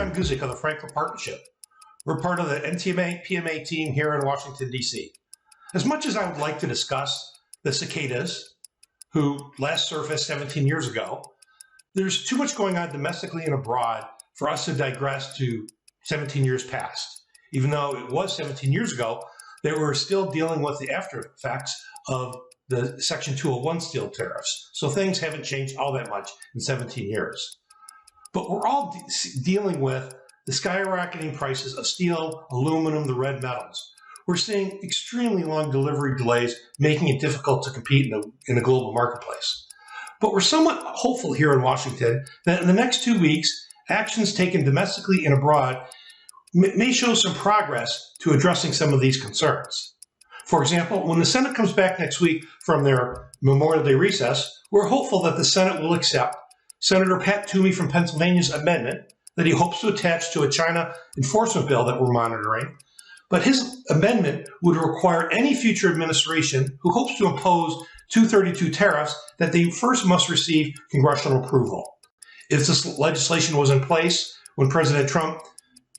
John Guzik of the Franklin Partnership. We're part of the NTMA-PMA team here in Washington, D.C. As much as I would like to discuss the cicadas, who last surfaced 17 years ago, there's too much going on domestically and abroad for us to digress to 17 years past. Even though it was 17 years ago, they were still dealing with the after effects of the Section 201 steel tariffs. So things haven't changed all that much in 17 years. But we're all dealing with the skyrocketing prices of steel, aluminum, the red metals. We're seeing extremely long delivery delays, making it difficult to compete in a global marketplace. But we're somewhat hopeful here in Washington that in the next 2 weeks, actions taken domestically and abroad may show some progress to addressing some of these concerns. For example, when the Senate comes back next week from their Memorial Day recess, we're hopeful that the Senate will accept Senator Pat Toomey from Pennsylvania's amendment that he hopes to attach to a China enforcement bill that we're monitoring. But his amendment would require any future administration who hopes to impose 232 tariffs that they first must receive congressional approval. If this legislation was in place when President Trump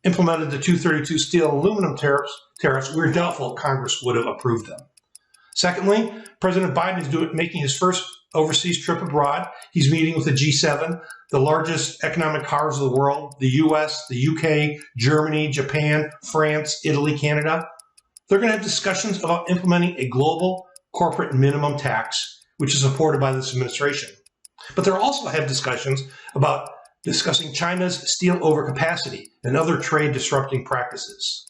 implemented the 232 steel and aluminum tariffs, we're doubtful Congress would have approved them. Secondly, President Biden is making his first overseas trip abroad. He's meeting with the G7, the largest economic powers of the world, the US, the UK, Germany, Japan, France, Italy, Canada. They're going to have discussions about implementing a global corporate minimum tax, which is supported by this administration. But they'll also have discussions about discussing China's steel overcapacity and other trade disrupting practices.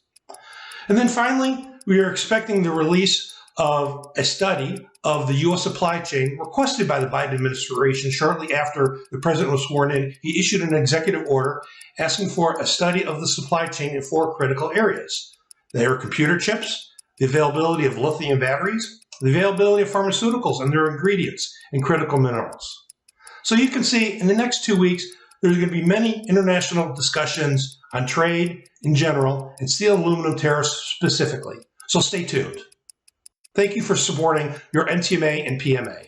And then finally, we are expecting the release of a study of the U.S. supply chain requested by the Biden administration shortly after the president was sworn in. He issued an executive order asking for a study of the supply chain in 4 critical areas. They are computer chips, the availability of lithium batteries, the availability of pharmaceuticals and their ingredients, and critical minerals. So you can see in the next 2 weeks, there's going to be many international discussions on trade in general and steel and aluminum tariffs specifically. So stay tuned. Thank you for supporting your NTMA and PMA.